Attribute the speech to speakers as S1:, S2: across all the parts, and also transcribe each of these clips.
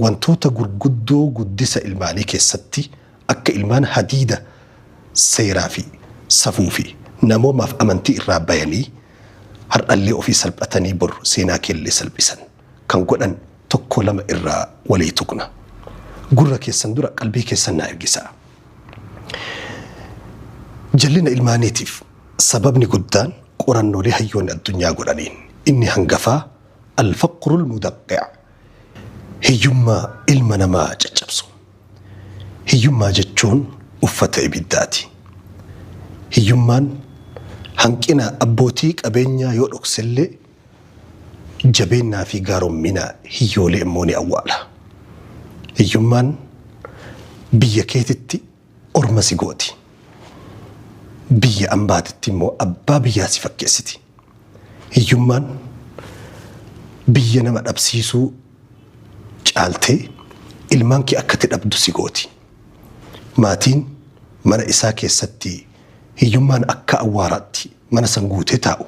S1: wantoota gurguddoo guddisa ilmaanii keessatti akka ilmaan hadiida seeraa fi safuu fi namoomaaf amantii irraa bayanii hardhallee ofii salphatanii bor seenaa keellee salphisan kan godhan tokko lama irraa walii tuqna. Gurra keessan dura qalbii keessan naa ergisaa. Jallina ilmaaniitiif sababni guddaan qorannoolee hayyoonni addunyaa godhaniin inni hangafaa alfaqrul mudaqqi'a hiyyummaa ilma namaa caccabsu. Hiyyummaa jechuun uffata ibiddaati. Hiyyummaan hanqina abbootii qabeenyaa yoo dhoksellee jabeennaa fi gaaromminaa hiyyoolee immoo ni awwaala. Hiyyummaan biyya keetitti orma si gooti. Biyya ambaatitti immoo abbaa biyyaa si fakkeessiti. Hiyyummaan biyya nama dhabsiisuu caaltee ilmaan kee akkatti dhabdu si gooti. Maatiin mana isaa keessatti hiyyummaan akka awwaaraatti mana san guutee taa'u.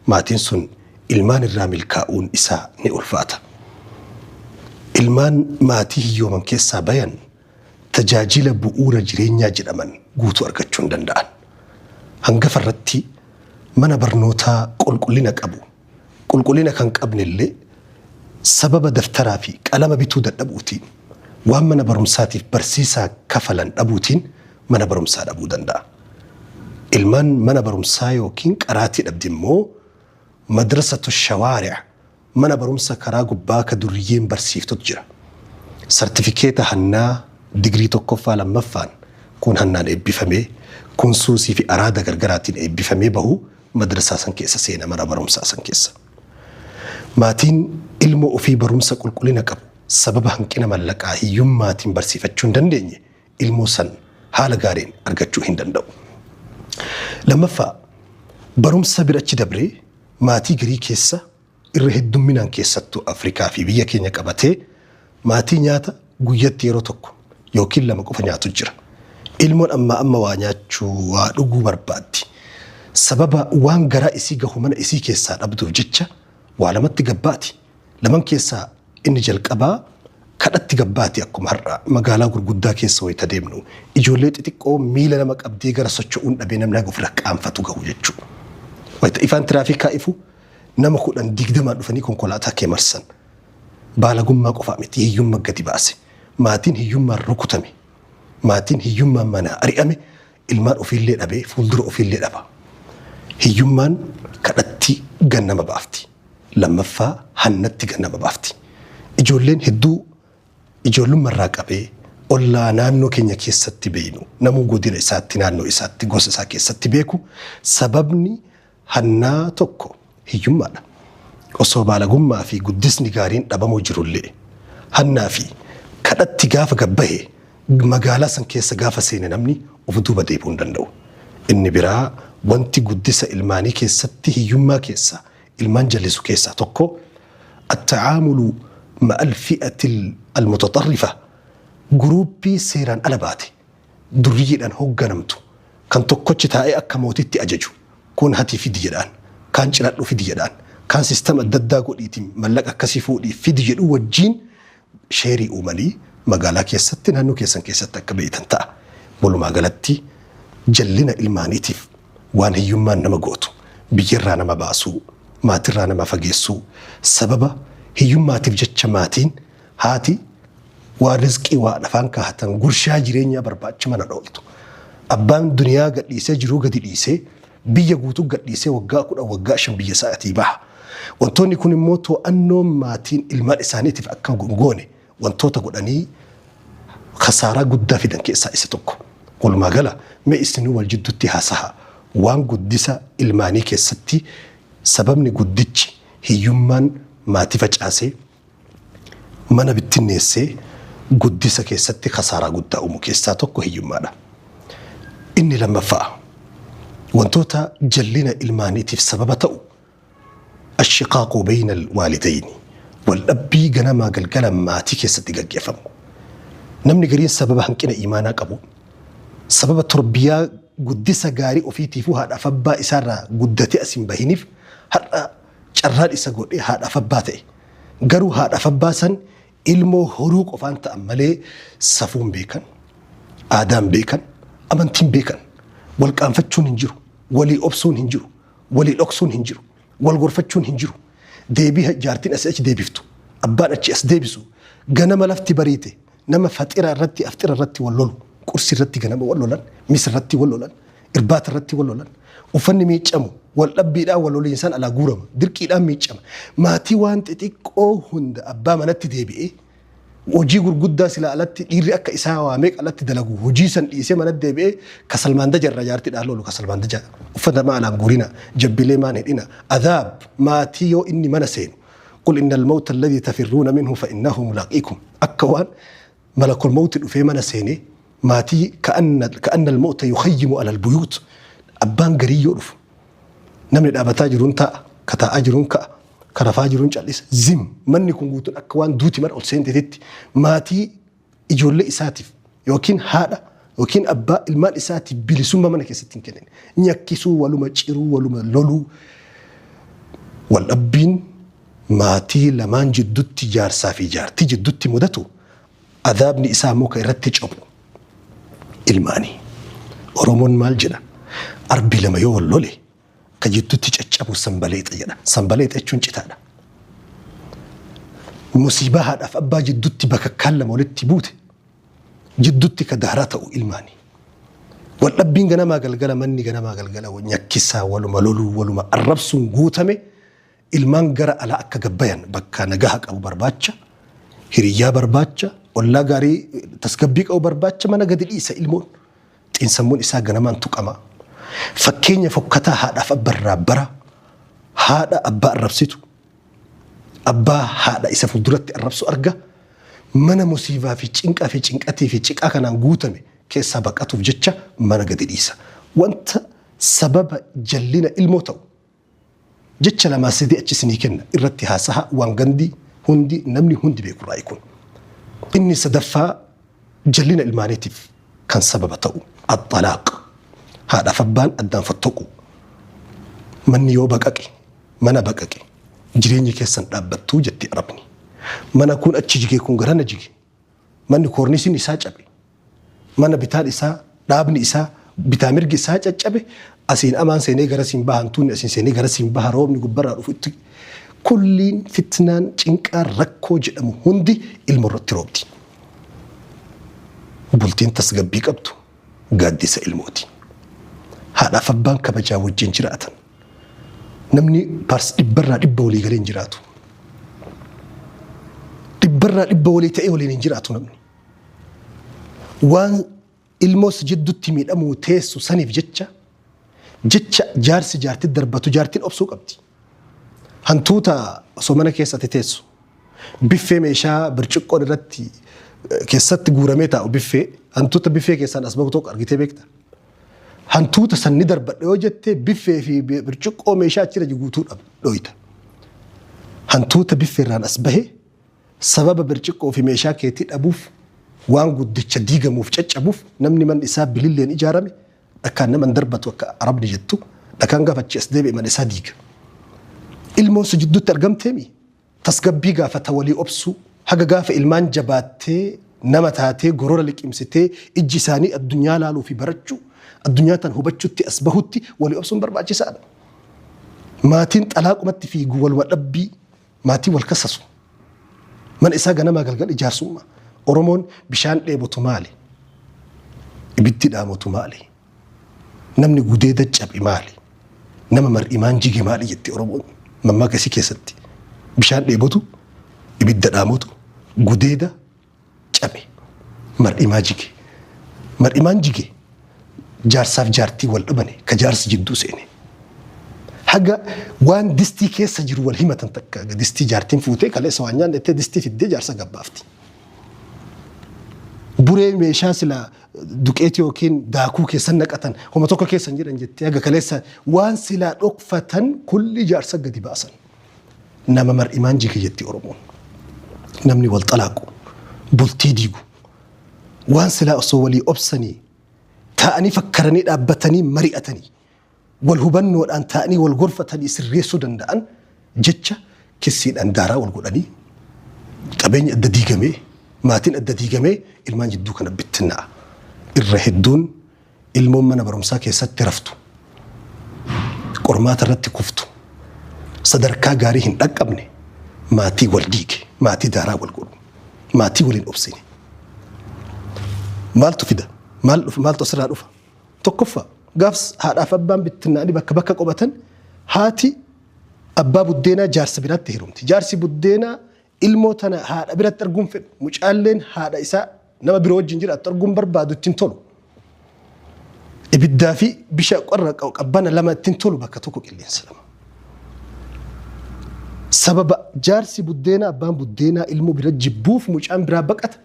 S1: Maatiin sun ilmaan irraa milkaa'uun isaa ni ulfaata. Ilmaan maatii hiyyooman keessaa bayan tajaajila bu'uura jireenyaa jedhaman guutuu argachuu hin danda'an. Hangafa irratti mana barnootaa qulqullina qabu. Qulqullina kan qabnellee sababa daftaraa fi qalama bituu dadhabuutiin waan mana barumsaatiif barsiisaa kafalan dhabuutiin mana barumsaa dhabuu danda'a. Ilmaan mana barumsaa yookiin qaraatii dhabdi immoo madrasatu shawaari'a mana barumsa karaa gubbaa ka duriyeen barsiiftotu jira. Sartifikeeta hannaa digrii tokkoffaa lammaffaan kun hannaan eebbifamee kun suusii fi araada gargaraatiin eebbifamee bahu madrasaa san keessa seena mana barumsaa san keessa. Maatiin ilmoo ofii barumsa qulqullina qabu sababa hanqina mallaqaa hiyyummaatiin barsiifachuu hin dandeenye ilmoo san haala gaariin argachuu hin danda'u. Lammaffaa barumsa birachi dabree maatii garii keessa irra heddumminaan keessattuu Afrikaa fi biyya keenya qabatee maatii nyaata guyyatti yeroo tokko yookiin lama qofa nyaatu jira. Ilmoon amma waa nyaachuu waa dhuguu barbaaddi. Sababa waan garaa isii gahu mana isii keessaa dhabduuf jecha waa lamatti gabbaati. Laman keessaa inni jalqabaa kadhatti gabbaati akkuma har'a magaalaa gurguddaa keessa wayita deemnu ijoollee xixiqqoo miila nama qabdee gara socho'uun dhabee namni ofirra qaanfatu gahu jechuudha. Wayita ifaan tiraafikaa ifu nama 10-20 dhufanii konkolaataa kee marsan. Baalagummaa qofaa miti hiyyummaa gadi baase. Maatiin hiyyummaan rukutame. Maatiin hiyyummaan mana ari'ame ilmaan ofiillee dhabee fuuldura ofiillee dhaba. Hiyyummaan kadhatti gannama baafti. Lammaffaa hannatti gannama baafti. Ijoolleen hedduu ijoollummaarraa qabee ollaa naannoo keenya keessatti beeynu namuu godina isaatti naannoo isaatti gosa isaa keessatti beeku sababni hannaa tokko hiyyummaadha. Osoo baalagummaa fi guddisni gaariin dhabamuu jirullee hannaa fi kadhatti gaafa gabbahe magaalaa san keessa gaafa seene namni of duuba deebi'uu hin danda'u. Inni biraa wanti guddisa ilmaanii keessatti hiyyummaa keessa ilmaan jallisu keessaa tokko التعامل مع الفئة المتطرفة جروبي سيران على باتي دريجي أن هو جنمتو كان تكوتش تاعي أكموتي تأججو كون هاتي في ديجان كان شلاتو في ديجان كان سيستم الددا قوليتي ملك أكسفو دي في ديجان وجين شيري أمالي مقالك يستن هنو كيسن كيستن كبيتن تا بولو مقالتي جلنا المانيتيف وان هيومان نمقوتو بيجرانا مباسو ما ترانا ما فقيسو سببا hiyyummaatiif jecha maatiin haati waa rizqii waa dhafaan kaahatan gurshaa jireenyaa barbaacha mana dhooltu. Abbaan duniyaa gadhiisee jiruu gadi dhiisee biyya guutuu gadhiisee waggaa 10 waggaa 5 biyya isaatii baha. Wantoonni kun immoo to'annoo maatiin ilmaan isaaniitiif akka goone wantoota godhanii khasaaraa guddaa fidan keessaa isa tokko. Walumaa gala mee isinuu wal jidduutti haasa'a waan guddisa ilmaanii keessatti sababni guddichi hiyyummaan maatii facaasee mana bittinneessee guddisa keessatti khasaaraa guddaa uumu keessaa tokko hiyyummaadha. Inni lammaffaa wantoota jallina ilmaaniitiif sababa ta'u ashiqaaqu bayna alwaalidayni waldhabbii ganamaa galgala maatii keessatti gaggeeffamu. Namni gariin sababa hanqina iimaanaa qabu sababa torbiyaa guddisa gaarii ofiitiifuu haadhaaf abbaa isaarraa guddatee asiin bahiniif har'a carraan isa godhee haadhaaf abbaa ta'e garuu haadhaaf abbaa san ilmoo horuu qofaan ta'an malee safuun beekan, aadaan beekan, amantiin beekan. Wal qaanfachuun hin jiru, walii obsuun hin jiru, walii dhoksuun hin jiru, wal gorfachuun hin jiru. Deebii jaartiin asii achi deebiftu, abbaan achi as deebisu. Ganama lafti bariite nama faxira irratti aftira irratti wal lolu, qursi irratti ganama wal lolan, mis irratti wal lolan, irbaata irratti wal lolan. Uffanni miicamu wal dhabbiidhaan wal loliinsan alaa guurama, dirqiidhaan miicama. Maatii waan xixiqqoo hunda abbaa manatti deebi'ee hojii gurguddaa silaa alatti dhiirri akka isaa waamee alatti dalagu hojii san dhiisee manatti deebi'ee kasalmaanda jarra jaartiidhaan lolu kasalmaanda jarra. Uffata maalaan guurina, jabbilee maan hidhina. Adaab maatii yoo inni mana seenu. قل إن الموت الذي تفرون منه فإنه ملاقيكم. أكوان ملك الموت في من سيني ماتي كأن الموت يخيم على البيوت. أبان قري يعرف نمن الأبتا جرون تا كتا أجرون كرفا جرون جالس زم من يكون قوتون أكوان دوتي من أولسين تتت ماتي إجول إساتف يوكين هذا يوكين أبا المال إساتف بلسوم من كيستين كنين نيكسو ولو مجرو ولو ملولو والأبين maatii lamaan jidduutti jaarsaa fi jaartii jidduutti mudatu adaabni isaa muka irratti cabu ilmaanii. Oromoon maal jedha? Arbi lama yoo wal lole ka jidduutti caccabu sanbaleexa jedha. Sanbaleexa jechuun citaadha. Musiibaa haadhaaf abbaa jidduutti bakakkaan lama walitti buute jidduutti ka daaraa ta'u ilmaanii. Wal dhabbiin ganamaa galgala manni ganamaa galgala nyakkisaa waluma loluu waluma arrabsuun guutame. Ilmaan gara alaa akka gabbayan bakka nagaha qabu barbaacha, hiriyyaa barbaacha, ollaa gaarii tasgabbii qabu barbaacha mana gadi dhiisa ilmoon. Xiinsammuun isaa ganamaan tuqama. Fakkeenya fokkataa haadhaaf abbarraa bara haadha abbaa arrabsitu. Abbaa haadha isa fuulduratti arrabsu arga. Mana musiibaa fi cinqatii fi ciqaa kanaan guutame keessaa baqatuuf jecha mana gadi dhiisa. Wanta sababa jallina ilmoo ta'u. Jecha lamaa sadii achi isinii kenna irratti haasa'a waan gandi hundi namni hundi beeku raa'ii kun. Inni sadaffaa jallina ilmaaniitiif kan sababa ta'u axalaaq haadhaaf abbaan addaan fottoqu. Manni yoo baqaqe mana baqaqe jireenyi keessan dhaabbattuu jetti arabni. Mana kun achi jigee kun garana jige. Manni koornisiin isaa cabe. Mana bitaan isaa dhaabni isaa bitaa mirgi isaa caccabe. Asiin amaan seenee gara siin bahan tuunni asiin seenee gara siin baha roobni gubbarraa dhufutti kulliin fitnaan cinqaa rakkoo jedhamu hundi ilma irratti roobdi. Bultiin tasgabbii qabdu gaaddisa ilmooti. Haadhaaf abbaan kabajaa wajjin jiraatan. Namni dhibbarraa dhibba walii galee hin jiraatu. Dhibbarraa dhibba walii ta'ee waliin hin jiraatu namni. Waan ilmoos jidduutti miidhamuu teessu saniif jecha jaarsi jaartii darbatu jaartiin obsuu qabdi. Hantuuta osoo mana keessatti teessu biffee meeshaa birciqqoon irratti keessatti guuramee taa'u biffee hantuuta biffee keessaan as bahu tokko argitee beekta. Hantuuta sanni darbadhe yoo jettee biffee fi birciqqoo meeshaa achirra guutuu dhoyita. Hantuuta biffeerraan as bahee sababa birciqqoo fi meeshaa keetii dhabuuf waan guddicha diigamuuf caccabuuf namni man isaa bililleen ijaarame dhakaan naman darbatu akka arabni jettu dhakaan gaafachi as deebi'e man isaa diiga. Ilmoon si jidduutti argamteemi tasgabbii gaafata walii obsuu haga gaafa ilmaan jabaattee nama taatee gorora liqimsitee ijji isaanii addunyaa laaluu fi barachuu addunyaa tan hubachuutti as bahutti walii obsuun barbaachisaadha. Maatiin xalaaqumatti fiigu wal wadhabbii maatii wal kasasu man isaa ganamaa galgal ijaarsummaa. Oromoon bishaan dheebotu maali? Ibiddi dhaamotu maali? Namni gudeeda cabe maali? Nama mar'imaan jige maali jetti Oromoon mammaakasii keessatti. Bishaan dheebotu, ibidda dhaamotu, gudeeda cabe, mar'imaa jige. Mar'imaan jige jaarsaaf jaartii wal dhabane ka jaarsi jidduu seene. Haga waan distii keessa jiru wal himatan takka distii jaartiin fuutee kaleessa waan nyaannettee distii fiddee jaarsa gabbaafti. Buree meeshaa sila duqeetii yookiin daakuu keessan naqatan homa tokko keessan jedhan jettee haga kaleessa waan silaa dhokfatan kulli jaarsa gadi baasan. Nama mar'imaan jige jetti Oromoon. Namni wal xalaaqu, bultii diigu, waan silaa osoo walii obsanii taa'anii fakkaranii dhaabbatanii mari'atanii wal hubannoodhaan taa'anii wal gorfatanii sirreessuu danda'an jecha kissiidhaan daaraa wal godhanii qabeenya adda diigamee maatiin adda diigamee ilmaan jidduu kana bittinnaa irra hedduun ilmoon mana barumsaa keessatti raftu qormaata irratti kuftu sadarkaa gaarii hin dhaqqabne maatii wal diige maatii daaraa wal godhu maatii waliin obsine maaltu fida maaltu asirraa dhufa tokkoffaa gaafs haadhaaf abbaan bittinnaanii bakka qobatan haati abbaa buddeenaa jaarsa biraatti hirumti jaarsi buddeenaa ilmoo tana haadha biratti arguun fedhu mucaalleen haadha isaa nama biroo wajjin jiraattu arguun barbaadu ittiin tolu ibiddaa fi bishaan qorra qabbana lama ittiin tolu bakka tokko qilleensa lama sababa jaarsi buddeenaa abbaan buddeenaa ilmoo bira jibbuuf mucaan biraa baqata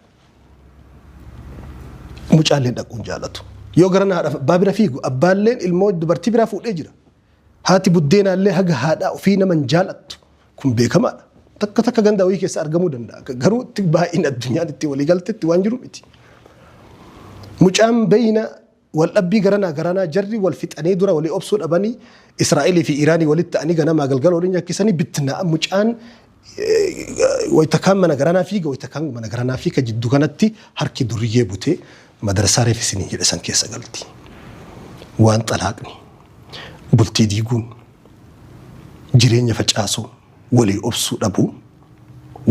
S1: mucaalleen dhaquun jaalatu yoo garana haadha abbaa bira fiigu abbaalleen ilmoo dubartii biraa fuudhee jira haati buddeenaallee haga haadhaa ofii naman jaalattu kun beekamaadha takka ganda wayii keessa argamuu danda'a garuu itti baay'een addunyaan itti walii galtetti waan jiru miti mucaan bayna wal dhabbii garanaa jarri wal fixanii dura walii obsuu dhabanii Israa'elii fi Iraanii walitti ta'anii ganamaa galgala waliin nyakkisanii bittinaa mucaan wayita kaan mana garanaa fiiga wayita kaan mana garanaa fiiga jidduu kanatti harki duriyyee butee madarsaa reefisanii jedhasan keessa galti waan xalaaqni bultii diiguun jireenya facaasuu walii obsuu dhabuun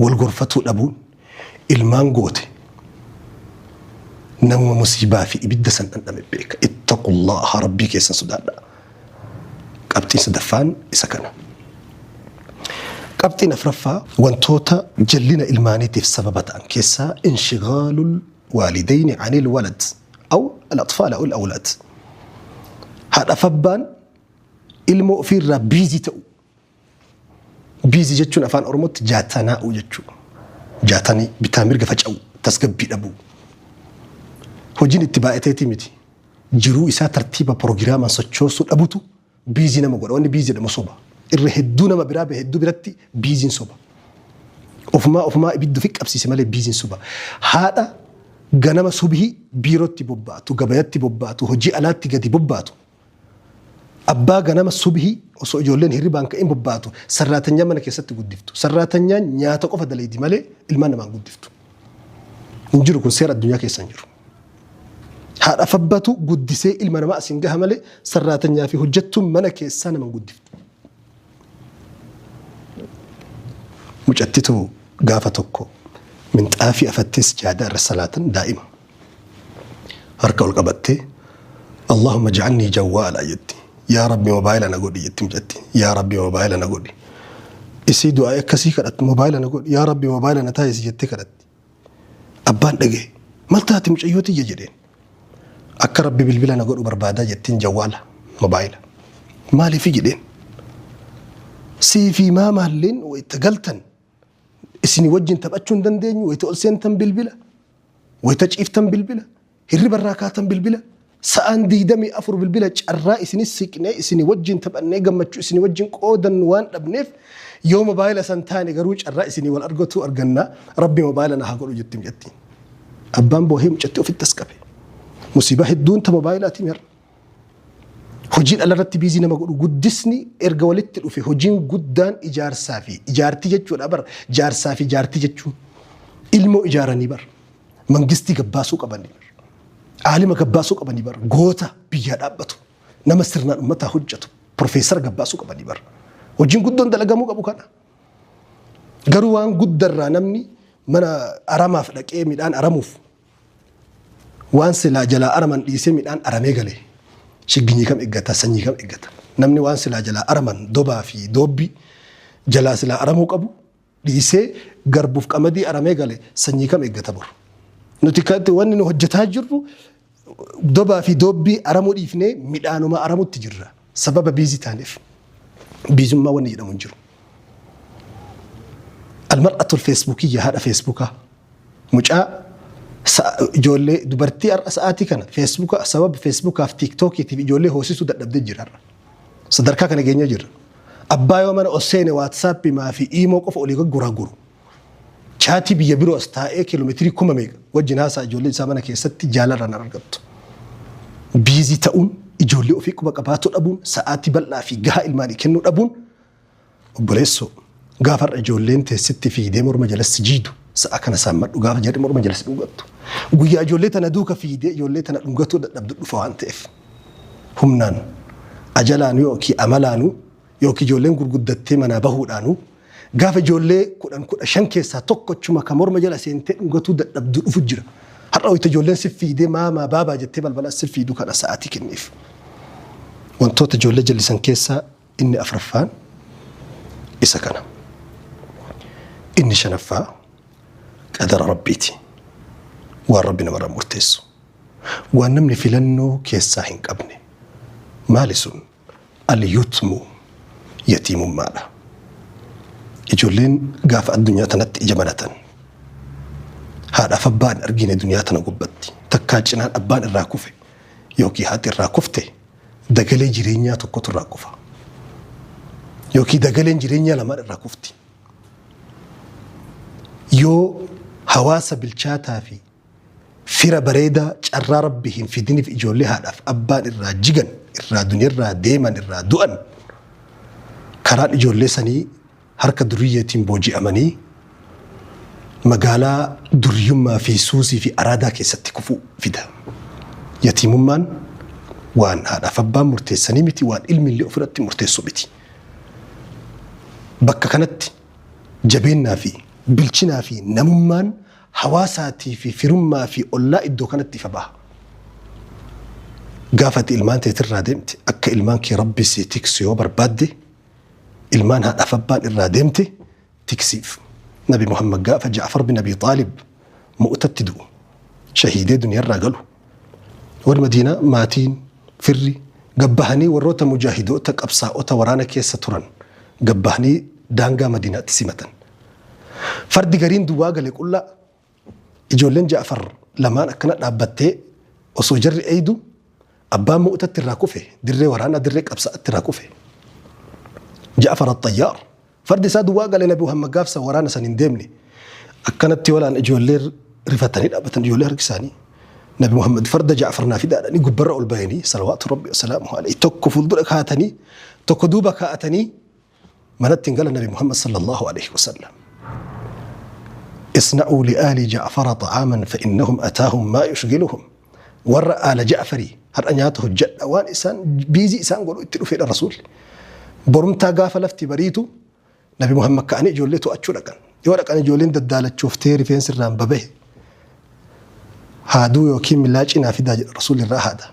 S1: wal gorfatuu dhabuun ilmaan goote nama musiibaa fi ibidda san dhandhame beeka ittaqullaha rabbii keessan sodaadha qabxiin sadaffaan isa kana qabxiin afraffaa wantoota jallina ilmaaniitiif sababa ta'an keessaa inshigaalul waalidayni anil walad aw al-atfaal aw al-awlaad haadhaaf abbaan ilmoo ofiirraa biizii ta'u biizii jechuun afaan oromootti jaatanaa'u jechuu jaatanii bitaa mirga faca'u tasgabbii dhabuu hojiin itti baay'ateetii miti jiruu isaa tartiiba proogiraamaan sochoosuu dhabutu biizii nama godha wanni biizii jedhamu soba irra hedduu nama biraa hedduu biratti biiziin soba ofumaa ibiddu fi qabsiise malee biiziin soba haadha ganama subhii biirootti bobbaatu gabayatti bobbaatu hojii alaatti gadi bobbaatu abbaa ganama subhii osoo ijoolleen hirribaan ka'in bobbaatu sarraatanyaan mana keessatti guddiftu sarraatanyaan nyaata qofa daleedi malee ilmaan namaan guddiftu hin jiru kun seera addunyaa keessa hin jiru haadhaaf abbatu guddisee ilma namaa asiin gaha malee sarraatanyaa fi hojjettuun mana keessaa naman guddiftu mucattitu gaafa tokko minxaafii afattees jaadaa irra salaatan daa'ima harka ol qabattee Allahumma ja'alni jawwaala jetti yaa rabbi mobaayila na godhi jetti mucatti yaa rabbi mobaayila na godhi isii du'aa akkasii kadhatti mobaayila na godhi yaa rabbi mobaayila na taa'isi jettee kadhatti abbaan dhagee maal taati mucayyootii jedheen akka rabbi bilbila na godhu barbaadaa jettiin jawwaala mobaayila maaliif jedheen siifi maalleen wayita galtan isini wajjin taphachuu hin dandeenyu wayita ol seentan bilbila wayita ciiftan bilbila hirriba irraa kaatan bilbila sa'aan 24 bilbila carraa isini siqnee isini wajjin taphannee gammachuu isini wajjin qoodan waan dhabneef yoo mobaayila san taane garuu carraa isini wal argatu argannaa rabbi mobaayila na haa godhu jettiin jettiin abbaan boohee mucatti ofitti as qabe musiibaa hedduun ta mobaayilaatiin hir'a hojii dhalarratti biizii nama godhu guddisni erga walitti dhufe hojiin guddaan ijaarsaa fi ijaartii jechuudha bar jaarsaa fi ijaartii jechuun ilmoo ijaaranii bar mangistii gabbaasuu qabanii bar aalima gabbaasuu qabanii bar goota biyyaa dhaabbatu nama sirnaan ummataa hojjetu profeesara gabbaasuu qabanii bar hojiin guddoon dalagamuu qabu kana garuu waan guddarraa namni mana aramaaf dhaqee midhaan aramuuf waan silaa jalaa araman dhiisee midhaan aramee galee shigginyi kam eeggata sanyii kam eeggata namni waan silaa jalaa araman dobaa fi doobbii jalaa silaa aramuu qabu dhiisee garbuuf qamadii aramee gale sanyii kam eeggata bor nuti kanatti wanni nu hojjetaa jirru dobaa fi doobbii aramuu dhiifnee midhaanuma aramutti jirra sababa biizii taaneef biizummaa wanni jedhamu hin jiru almar'atul feesbuukiyya haadha feesbuukaa mucaa ijoollee dubartii har'a sa'aatii kana feesbuuka sababa feesbuukaaf tiiktookiitiif ijoollee hoosisuu dadhabdee jira sadarkaa kana geenye jirra abbaa yoo mana osseene waatsaappii maa fi iimoo qofa olii gurguru chaatii biyya biroo as taa'ee kiiloomeetirii 1000 wajjin haasaa ijoollee isaa mana keessatti jaalarraan argattu biizii ta'uun ijoollee ofii quba qabaatu dhabuun sa'aatii bal'aa fi gahaa ilmaanii kennuu dhabuun obboleessoo gaafa har'a ijoolleen teessitti fiigdee morma jalatti jiidu سأكن سامد وقاف جري مر مجلس دوغتو ويا جوليتنا دوكا في دي جوليتنا دونغتو دبد دفوان تف همنان أجلان يوكي أملانو يوكي جولين غرغدتي منا بهودانو قاف جولي كودان كودا شنكي سا توكو چما كمر مجلس انت دونغتو دبد دفجرا حرو يتجولين سفي دي ما بابا جتي بلبل سفي دوكا ساعتي كنيف وانتو تجولي جلسان كيسا إني أفرفان إسكنا إني شنفا قدر ربيتي وربنا مرة مرتسو ونمني في لنو كيسا هنك أبني مالسون اليتم يتيم مالا يجولين قاف الدنيا تنت إجمالة هذا فبان أرجين الدنيا تنقبتي تكاجنا أبان الراكوفة يوكي هاتي الراكوفتي دقلي جرينيا تقوت الراكوفة يوكي دقلي جرينيا لما الراكوفتي يو حواس بالشاتا في فيرا بريدة جرى ربهم في دين في إجولي هدف أبان الراجيغن الرادوني الراديما الرادوان كرات إجولي سني هركة درية بوجي أماني مقالا دريما في سوسي في أرادا كي ستكفو في ده يتيم من وان هدف أبان مرتساني متي وان علم اللي أفرت مرتسو بتي بكا كانت جبيننا في بالشنا في نممان حواساتي في فرما في أولا إدو كانت فباه قافت إلمان تترادمت أكا إلمان كي ربي سي تكسيو بربادي إلمان هاد أفبان إرادمت تكسيف نبي محمد قاف جعفر بن أبي طالب مؤتتدو شهيدي دنيا الراقلو والمدينة ماتين فري قبهني وروتا مجاهدو تك أبساؤتا ورانا كيسة تران قبهني دانقا مدينة سمة فرد قرين دواغا لك لا إجولين جعفر لما كانت أبتي وصوجر أيدو أبا مؤتة الراكوفة دري ورانا دريك أبساء الراكوفة جعفر الطيار فرد ساد دواغا لنبي محمد قافسة ورانا سنندمني أكنت تيولا أن إجولير رفتني أبتن إجولير كساني نبي محمد فرد جعفر نافذة أني قبرأ البيني صلوات ربي وسلامه عليه تكو فلدرك هاتني تكو دوبك هاتني منت قال النبي محمد صلى الله عليه وسلم اصنعوا لآل جعفر طعاما فإنهم أتاهم ما يشغلهم ورأى آل جعفري هر أنياته الجد وان إسان بيزي إسان قولوا اتلوا في الرسول برمتا قاف لفتي بريتو نبي محمد كأني جوليتو أتشو لكن يولك أنا جولين ددالة شوفتيري فين سران ببه هادو يوكي ملاجئنا في داج الرسول الرا هذا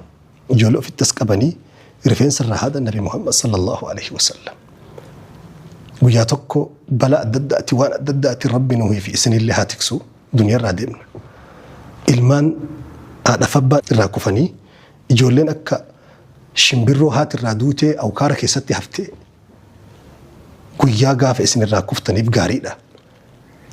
S1: جولو في التسكبني رفين سر هذا النبي محمد صلى الله عليه وسلم ويا تكو بلا ددأتي وانا ددأتي ربي نوهي في سن اللي هاتكسو دنيا رادمنا إلمان هذا فبا الراكوفاني يجولين أكا شمبرو هات الرادوتي أو كاركي ستي هفتي ويا قاف اسم الراكوفتني بقاريدا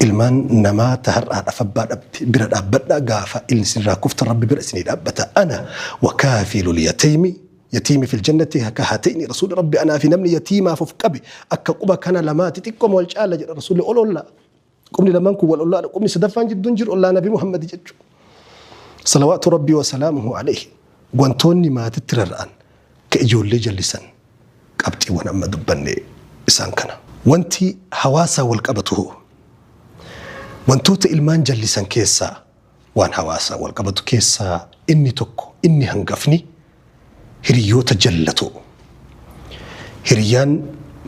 S1: إلمان نما تهر هذا فبا برد أبدا قاف إلسن راكوفت ربي برأسني أبتا أنا وكافل اليتيم يتيمي في الجنة كهاتين رسول ربي أنا في نمني يتيمة ففكبي أكا قبا كان لما تتكم والجال رسول أول الله قمني لمنكو والله قمني سدفان جد دنجر الله نبي محمد جد صلوات ربي وسلامه عليه وانتوني ما تترران كأجول لي جلسا قبتي وانا أما دبني إسان كان وانتي حواسا والقبته وانتوت إلمان جلسا كيسا وان حواسا والقبته كيسا إني تكو إني هنقفني هريوتا جلتو هريان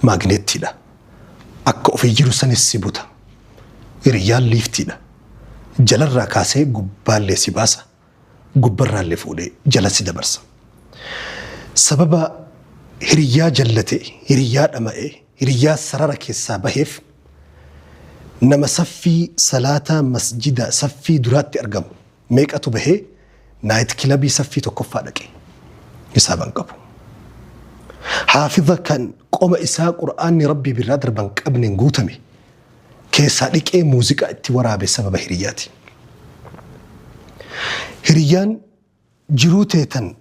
S1: ماغنيتي لا أكو في جيروسان السيبوتا هريان ليفتي لا جلال راكاسي قبال لي سيباسا قبال رالي فولي جلسي دبرسا سببا هريا جلتي هريا أمائي هريا سرارك السابهيف نما صفي صلاة مسجدة صفي درات أرقم ميك أتوبهي نايت كلابي صفي تكفى لكي حسابا قبو حافظة كان قوم إساء قرآن ربي بالرادر بانك ابن نقوتمي كيسا لك اي موسيقى اتورا بسبب هرياتي هريان جروتيتن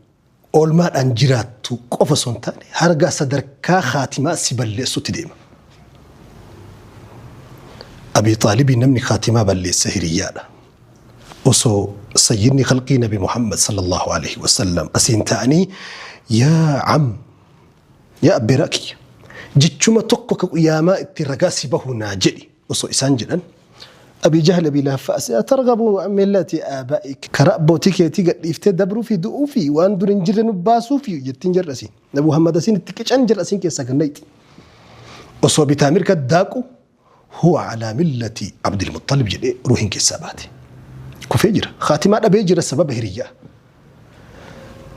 S1: أولمان أنجراتو قوفا سنتاني هرقا صدركا خاتمة سيباليسو تديم أبي طالب نمني خاتمة بالليس هريانا وصو سيدني خلقي نبي محمد صلى الله عليه وسلم أسينتاني يا عم يا أبي راكي جتشما تقوك يا ما اترقاسي به ناجلي وصو إسان جدا أبي جهل بلا فأس أترغبوا عن ملة آبائك كرأبوتك يتيجا يفتدبروا في دؤوفي وأندر نجر نباسوا في جتين جرسين نبو محمد سين تكشان جرسين كيسا كنيت وصو بتامير كداكو هو على ملة عبد المطلب جدي روحين كيساباتي كفجر خاتمات أبي جرى السبب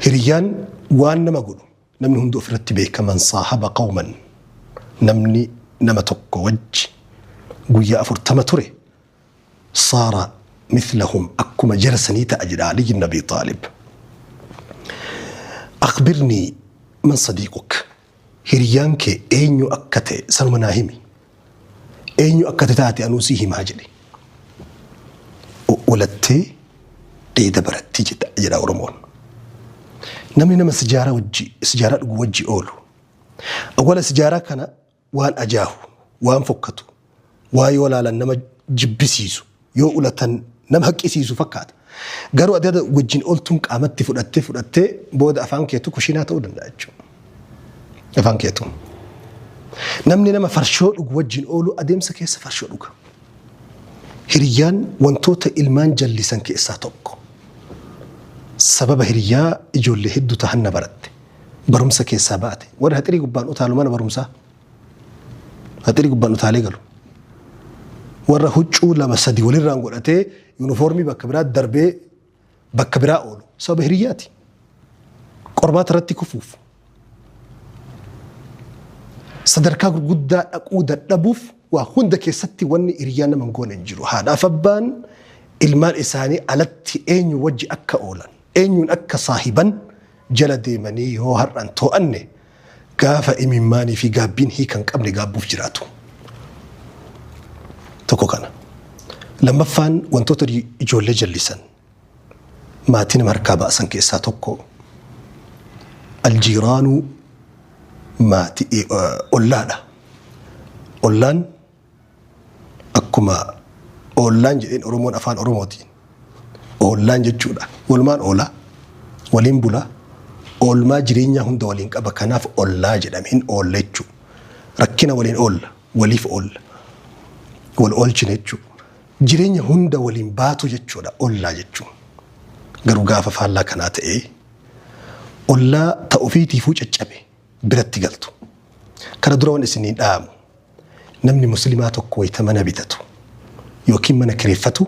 S1: هريان وان ما قولوا نمني هندو فرت بيك من صاحب قوما نمني نمتك وجه قويا أفرتمتري صار مثلهم أكما جرسني تأجر علي النبي طالب أخبرني من صديقك هريانك أين أكتي سلمناهمي أين أكتي تاتي أنوسيه ماجلي ولدتي ديدا برتي جدا أجر أورمون نمني نما سجارة وجي أولو أولا سجارة كان وان أجاهو وان فكتو واي ولا لنما جبسيسو يو أولتن نم هكيسيسو فكات قالوا أدادا وجين أولتم قامت فلأتي بود أفانكيتو كشينا تودن داجو أفانكيتو نمني نما فرشو وجين أولو أديم سكيس فرشو لك هريان وانتوتا إلمان جلسان كيسا توكو سبب هريا إجولي هدو تهنا برد برمسا كيسا باتي ورا هتري قبان أتالو مانا برمسا هتري قبان أتالي قالوا warra huccuu lama sadi walirraan godhatee yuunifoormii bakka biraa darbee bakka biraa oolu sababa hiriyyaati qormaata irratti kufuuf sadarkaa gurguddaa dhaquu dadhabuuf waa hunda keessatti wanni hiriyyaan nama goone hin jiru haadhaaf abbaan ilmaan isaanii alatti eenyu wajji akka oolan eenyuun akka saahiban jala deemanii yoo har'an to'anne gaafa imimmaanii fi gaabbiin hiikan qabne gaabbuuf jiraatu. tokko kana lammaffaan wantoota ijoollee jallisan maatiin harkaa baasan keessaa tokko aljiiraanu maatii ollaadha ollaan akkuma ollaan jedheen oromoon afaan oromootiin ollaan jechuudha walumaan oolaa waliin bulaa oolmaa jireenyaa hunda waliin qaba kanaaf ollaa jedhame hin oolle jechuudha rakkina waliin oolla waliif oolla wal oolchine jechuudha jireenya hunda waliin baatu jechuudha ollaa jechuudha garuu gaafa faallaa kanaa ta'ee ollaa ta'uufiitiifuu caccabe biratti galtu kana dura waan isiniin dhaamu namni muslimaa tokko wayita mana bitatu yookiin mana kireeffatu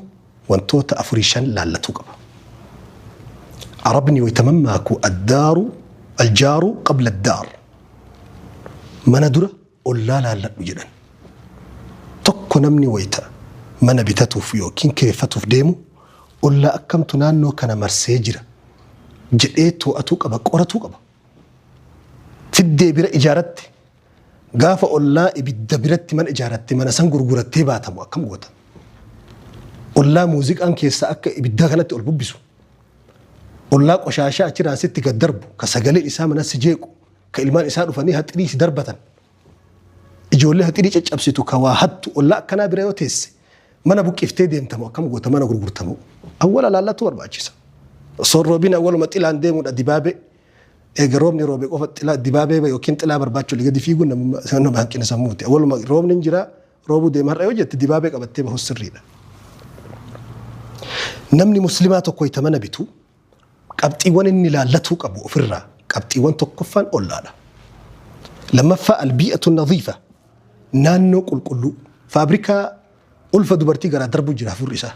S1: wantoota 4-5 laallatuu qaba arabni wayita mammaaku addaaru aljaaru qabla addaar mana dura ollaa laalladhu jedhan tokko namni wayita mana bitatuuf yookiin kireeffatuuf deemu ollaa akkamtu naannoo kana marsee jira jedhee to'atuu qaba qoratuu qaba fiddee bira ijaaratti gaafa ollaa ibidda biratti mana ijaaratti mana san gurgurattee baatamu akkam goota ollaa muuziqaan keessa akka ibiddaa kanatti ol bubbisu ollaa qoshaashaa achirraa sitti gad darbu ka sagalee isaa mana si jeequ ka ilmaan isaa dhufanii haxirii si darbatan ijoollee haxirii caccabsitu ka waa hattu ollaa akkanaa bira yoo teesse mana buqqiftee deemtamu akkam goota mana gurgurtamu awwala laallatu barbaachisa sorroobin awwaluma xilaan deemuudha dibaabee eega roobni roobe qofa xilaa dibaabee yookiin xilaa barbaachu ligadi fiiguun nama hanqina sammuuti awwaluma roobni jira roobuu deema har'a yoo jette dibaabee qabattee bahus sirriidha namni muslimaa tokko itti mana bitu qabxiiwwan inni laallatuu qabu ofirraa qabxiiwwan tokkoffaan ollaadha lammaffaa albi'atu nadhiifa naannoo qulqulluu faabrikaa ulfa dubartii garaa darbuu jira furri isaa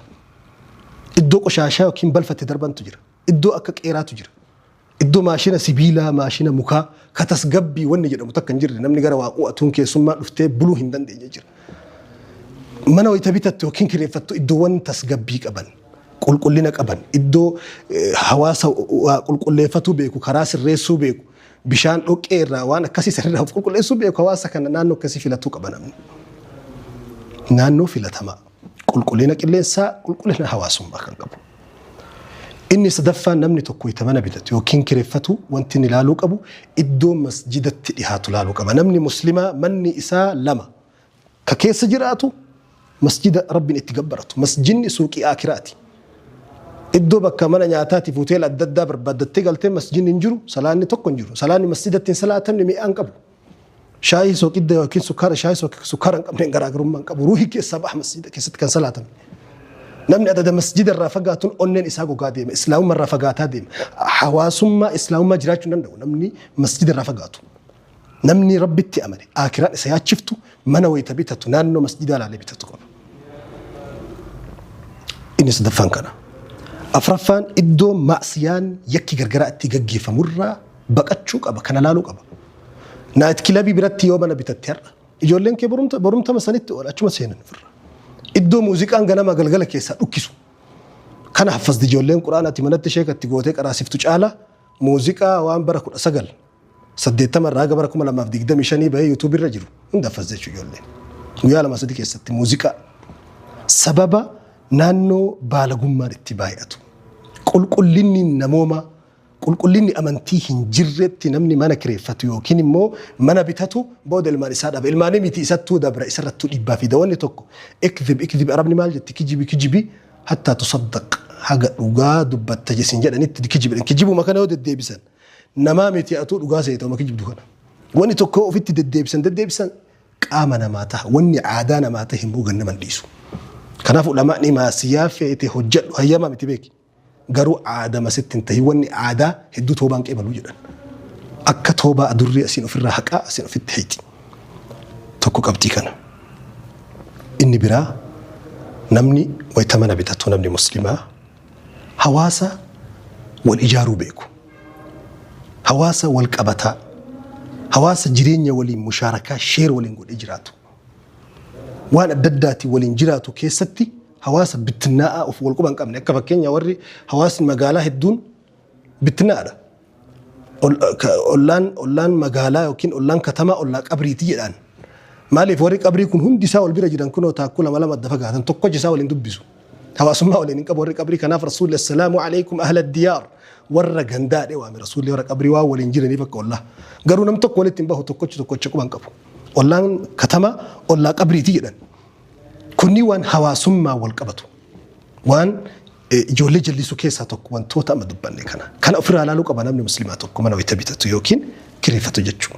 S1: iddoo qoshaashaa yookiin balfate darbantu jira iddoo akka qeeraatu jira iddoo maashina sibiilaa maashina mukaa katasgabbii wanni jedhamu takka hin jirre namni gara waaquu atuun keessummaa dhuftee buluu hin dandeenye jira mana wayita bitattu yookiin kireeffattu iddoowwan tasgabbii qaban qulqullina qaban iddoo hawaasa qulqulleeffatuu beeku karaa sirreessuu beeku bishaan dhoqqee irraa waan akkasii sirraa qulqulleessuu beeku hawaasa kana naannoo akkasii filatuu qaban naannoo filatamaa qulqullina qilleensaa qulqullina hawaasummaa kan qabu inni sadaffaan namni tokko itti mana bitatu yookiin kireeffatu wanti inni ilaaluu qabu iddoo masjidatti dhihaatu ilaaluu qaba namni muslimaa manni isaa lama ka keessa jiraatu masjida rabbiin itti gabbaratu masjidni suuqii aakiraati iddoo bakka mana nyaataatiif hoteela adda addaa barbaaddattee galtee masjidni hin jiru salaanni tokko hin jiru salaanni masjidatti hin salaatamne mi'aan qabu شاي سوق إدى وكين سكر شاي سكر قبل غراغر من قبل روحي كسبح مسجد كست كان صلاة نمني عدد مسجد الرافقات أنن إسحاق قادم إسلام الرافقات هادم حواسم إسلام ما جراج نمني مسجد الرافقات نمني ربي تأمري آخرات سيات شفتو من ويتبيت تنانو مسجد على بيتتكم إني صدفان كنا أفرفان إدو معصيان يكي غرغرات تيجي فمرة بقتشوك أبا كنا لالوك أبا نايت كلابي براتي يومنا بتتر يجولين كي برمت مسانيت ولا أشوف مسينا نفر إدو موسيقى أنغنا ما قلقلك يسا أكيسو كان حفظ دي جولين قرآن أتمنى شيء كتجوتك أراسف تجعله موسيقى وان بركو أسجل صديت مرة راجع بركو لما في دقيقة مشاني بهي يوتيوب الرجل وندا فزت شو جولين ويا لما صديق يسات موسيقى سببا نانو بالغم ما اتباعته كل لني نموما كل لني أمنتيه جرت نمني ما نكريفتو يوكين مو ما نبتته بود المانساد أب الماني متيساتو دبر إسرتو إبا في دواني توكو اكذب أربني مال جت كجيبي حتى تصدق حاجة وجاد بتجسين جد أنت كجيبو ما كان يود الديبسن نمامتي أتو وجازيته ما كجيب دهنا واني توكو في الديبسن كامنا ما ته واني عادانا ما تهم بوجن من ديسو كناف علماء ما سيافة تهجد هيا ما متبيك قروا عادة ما ست انتهي واني عادة هدو توبان كيبلو جدا أكا توبا أدري أسين في الرحكة أسين في التحيتي توكو قبتي كان إني برا نمني ويتمنى بتاتو نمني مسلمة حواسة والإجارو بيكو حواسة والكبتا حواسة جرينيا ولي مشاركة شير ولي نقول إجراتو وانا الدداتي والانجراتو كيستي حواس بتناء وفول قبان قمنا كفكين يوري حواس المقالة هدون بتناء أولان مقالة يمكن أولان كتما أولان قبريتي الآن مالي فوري قبري يكون هندي ساول بيرا جدان كنو تاكولا مالا مدفقا هذا تقوى جساول اندبسو حواس ما ولين قبري قبري كناف رسول السلام عليكم أهل الديار ورّا غنداء وامي رسول الله قبري واول انجرني فك والله قالوا نم تقوى لتنبه تقوى قبان قبو والله كتما ولا قبريتي جدا كوني وان حواسم والقبطو وان جولي جلسو كيساتك وان توتا مدبان كان أفر على لوك أبانا من مسلماتك ومن ويتبتتو يوكين كريفتو جتشو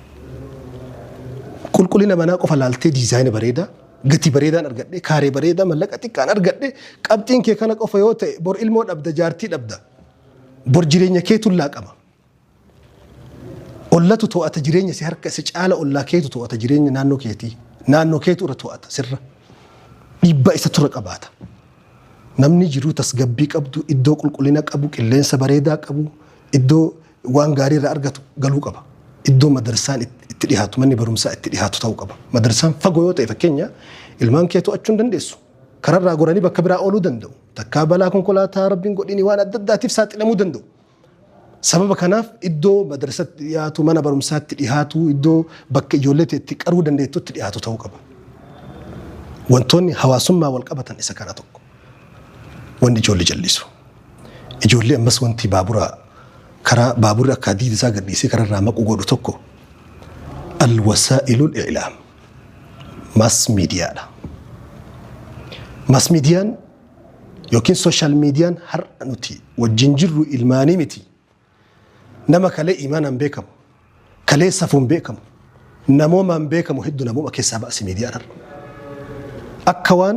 S1: كلنا مناقف على ديزاين بريدة قتي بريدة أرقدي كاري بريدة ملكتي كان أرقدي قبتين كي كانك أفيوتي بور المود أبدا جارتي أبدا بور جرينيا كيتو لاك أما أولاتو تو أتجرين يسهرك سجالة أولا كيتو تو أتجرين نانو كيتو رتو أتسر يبقى يسترك أباتا نمني جرو تسقبيك أبدو إدو كلنا أبو كلين سبريداك أبو إدو وان غاري رأرغتو قلوك أبا إدو مدرسان اتليهاتو مني برمسا اتليهاتو توق أبا مدرسان فقويوتا إفكينيا المان كيتو أتشون دندسو كرر راقوراني بكبرا أولو دندو تكابلاكم كلاتا ربين قوليني وانا دداتي فسات إلمو دندو سبب كناف إدو مدرسة ياتو منا برمسات تليهاتو إدو بك يولتي تكرو دنديتو تليهاتو توقبا وانتوني حواسما والقبة إسا كانتوك واني جولي جلسو جولي أمس وانتي بابورا كرا بابورا كاديد ساقر نيسي كرا رامك وقودو توكو الوسائل الإعلام ماس ميديا ماس ميديان يوكين سوشال ميديان هر نوتي والجنجر إلماني متي نما كلي إيمانا بكم كلي صفون بكم نموما بكم وهدو نموما كيسا بأس ميديان أكوان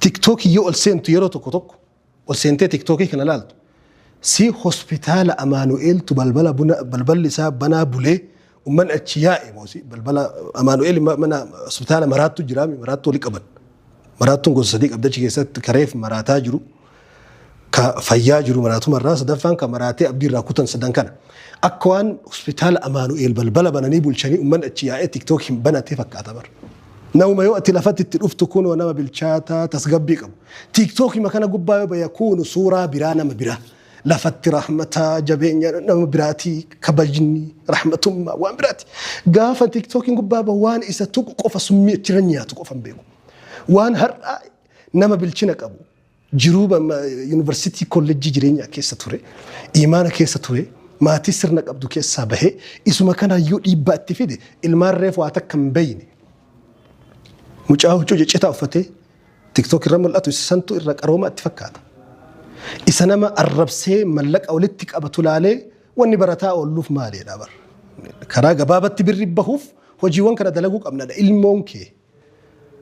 S1: تيك توك يو السنتو يرو توكو توكو والسنتي تيك توكي كنا لالتو سي هوسبيتال أمانوئيل تبلبلا بلبل لسا بنا بولي ومن أتشيائي موسي بلبلا أمانوئيل من هوسبيتال مراتو جرامي مراتو لكبن مراتو نقول صديق أبدا كيسات كريف مراتا جرو كفيا جرو مراتو مراس دفن كمراتي أبدي راكوتن سدان كان أكوان هوسبيتال أمانوئيل بلبلا بناني بولشاني ومن أتشيائي تيك توك بنا تفك أعتبر نوم يؤتي لفت التلوف تكون ونما بالشاتا تسقبيكم تيك توك ما كان قبايو بيكون صورة برانا مبرا لفت رحمتا جبين نما براتي كبجني رحمة ما وان براتي قافا تيك توك قبابا وان إسا تقف سمي ترنيا تقف بيكم وان هر نما بالشنك أبو جروبا يونيفرسيتي كوليج جرينيا كيسا توري إيمانا كيسا توري ما تسرنك أبدو كيسا بهي إسو ما كان يؤدي تفيدي المار واتك كم بيني مجاهو جو جيتا وفتي تيك توك الرمل أتو سنتو إرق أروما اتفكاتا إسانما الربسي ملك أو لتك أبتو لالي واني برتا أولوف مالي دابر كرا قبابة تبري بهوف hojiiwwan kana dalaguu qabna ilmoon kee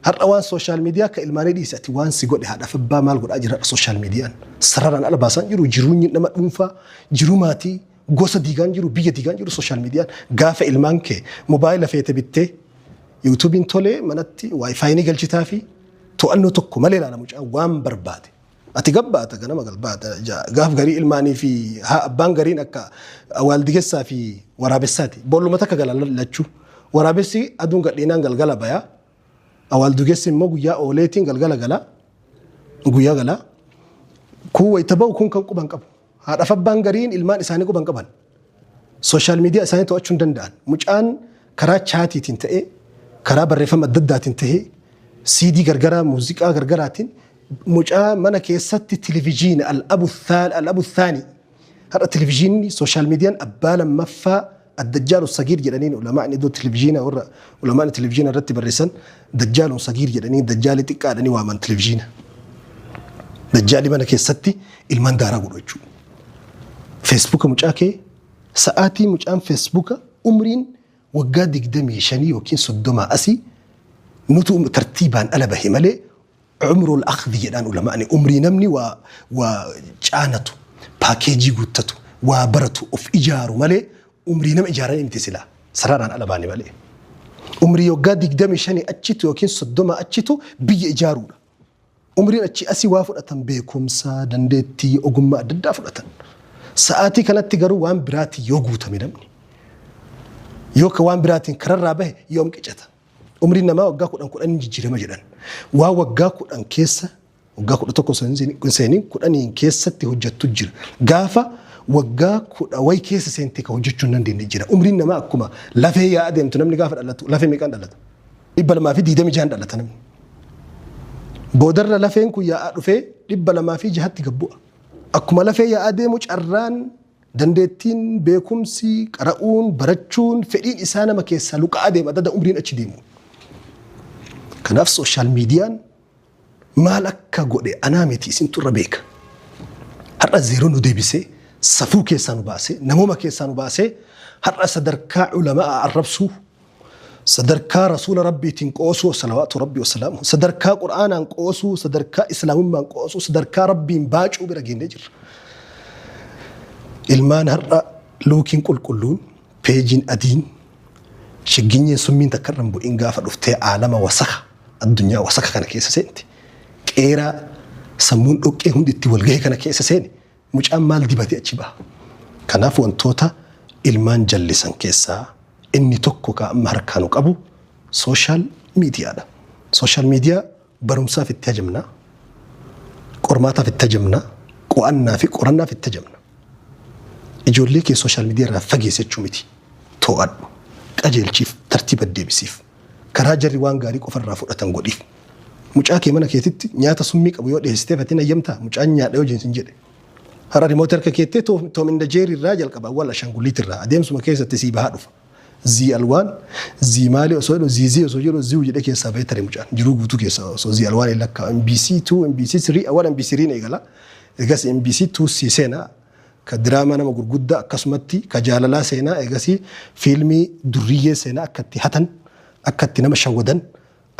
S1: har'a waan sooshaal miidiyaa ka ilmaanii dhiisati waan si godhe haadhaaf abbaa maal godhaa jira sooshaal miidiyaan sararaan ala baasan jiru jiruun nama dhuunfaa jiru maatii gosa diigaan jiru biyya diigaan jiru sooshaal miidiyaan gaafa ilmaan kee moobaayila feete bittee yuutuubiin tolee manatti waayifaayi galchitaa fi to'annoo tokko malee ilaala mucaa waan barbaade ati gabbaata ganama galbaata gaaf garii ilmaanii fi abbaan gariin akka awaaldigessaa fi waraabessaati boolluma takka galalachuu waraabessi aduun gadhiinaan galgala bayaa awaaldigessi immoo guyyaa ooleetiin galgala gala guyyaa gala kun wayita ba'u kun kan quban qabu haadhaaf abbaan gariin ilmaan isaanii quban qaban sooshaal miidiyaa isaanii to'achuu hin danda'an mucaan karaa chaatiitiin ta'ee karaa barreeffama adda addaatiin ta'ee CD gargaraa muuziqaa gargaraatiin mucaa mana keessatti televizyiina al-abu thaani har'a televizyiinni sooshaal miidiyaan abbaa lammaffaa الدجال الصغير جدنين علماء ندو تلفزيون ورا علماء التلفزيون الرتب الرسن دجال صغير جدنين دجال تقادني وامن تلفزيون دجال من كيستي المان دارا غوجو فيسبوك مجاكي ساعاتي مجان فيسبوك عمرين وقاد قدامي شني وكين صدما اسي نتو ترتيبا على بهمله عمر الاخذ جدان علماء عمري نمني وجانته باكيجي غوتتو وبرتو اوف ايجار مالي عمري نم إجارة امتسلا سراران على باني بالي عمري يوجد قدامي شاني أتشتو وكين صدما أتشتو بي إجارة عمري أتشي أسي وافرة بيكم سا دندتي أقوم أددا فرة ساعتي كانت تجارو وان براتي يوجو تمينمني يوك وان براتي كرر رابه يوم كجتا عمري نما وجاكو أن كل أنجي جري مجران وجاكو أن كيسة وجاكو تكو سنين كل أني كيسة تهجت تجر جافا waggaa kudha way keessa seentee ka hojjechuun dandeenye jira umriin nama akkuma lafee yaa adeemtu namni gaafa dhalatu lafee meeqaan dhalata 226 dhalata namni boodarra lafeen kun yaa dhufee 206 gabbu'a akkuma lafee yaa adeemu carraan dandeettiin beekumsi qara'uun barachuun fedhiin isaa nama keessa luqa adeema adda umriin achi deemu kanaaf sooshaal miidiyaan maal akka godhe anaa miti isin turra beeka har'a zeeroo nu deebisee safuu keessaan baasee namooma keessaan baasee har'a sadarkaa ulamaa arrabsuu sadarkaa rasuula rabbiitiin qoosuu salawaatu rabbi wasalaamu sadarkaa qur'aanaan qoosuu sadarkaa islaamummaan qoosuu sadarkaa rabbiin baacuu bira geennee jirra ilmaan har'a luukiin qulqulluun peejiin adiin shigginyeen summiin takka irra bu'in gaafa dhuftee aalama wasaka addunyaa wasaka kana keessa seenti qeeraa sammuun dhoqqee hundi itti walgahee kana keessa seeni mucaan maal dibate achi baha kanaaf wantoota ilmaan jallisan keessaa inni tokko ka amma harkaanu qabu sooshaal miidiyaadha sooshaal miidiyaa barumsaaf itti hajamna qormaataaf itti hajamna qo'annaa fi qorannaaf itti hajamna ijoollee kee sooshaal miidiyaa irraa fageessachuu miti to'adhu qajeelchiif tartiiba deebisiif karaa jarri waan gaarii qofa irraa fudhatan godhiif mucaa kee mana keetitti nyaata summii qabu yoo dhiyeessitee fatiin ayyamtaa mucaan nyaadha yoo jensin jedhe har'a remoota harka keettee toominda jeeri irraa jalqaba wal ashaangulliit irraa adeemsuma keessatti sii bahaa dhufa zii alwaan zii maali osoo jedhu zii osoo jedhu zii jedhe keessaa bahee tare mucaan jiruu guutuu keessa osoo zii alwaan lakka MBC 2 MBC 3 awwal MBC 3 eegala egas MBC 2 si seenaa ka diraama nama gurguddaa akkasumatti ka jaalalaa seenaa egas fiilmii durriyyee seenaa akkatti hatan akkatti nama shawwadan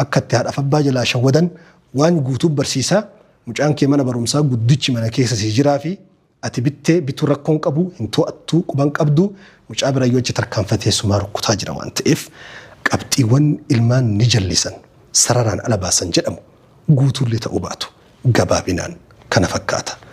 S1: akkatti haadha abbaa jalaa shawwadan waan guutuu barsiisaa mucaan kee mana barumsaa guddichi mana keessa si jiraa fi ati bittee bituu rakkoon qabu hin to'attuu quban qabdu mucaa bira yoo tarkaanfatee sumaa rukkutaa jira waan ta'eef qabxiiwwan ilmaan ni jallisan sararaan ala baasan jedhamu guutuullee ta'uu baatu gabaabinaan kana fakkaata.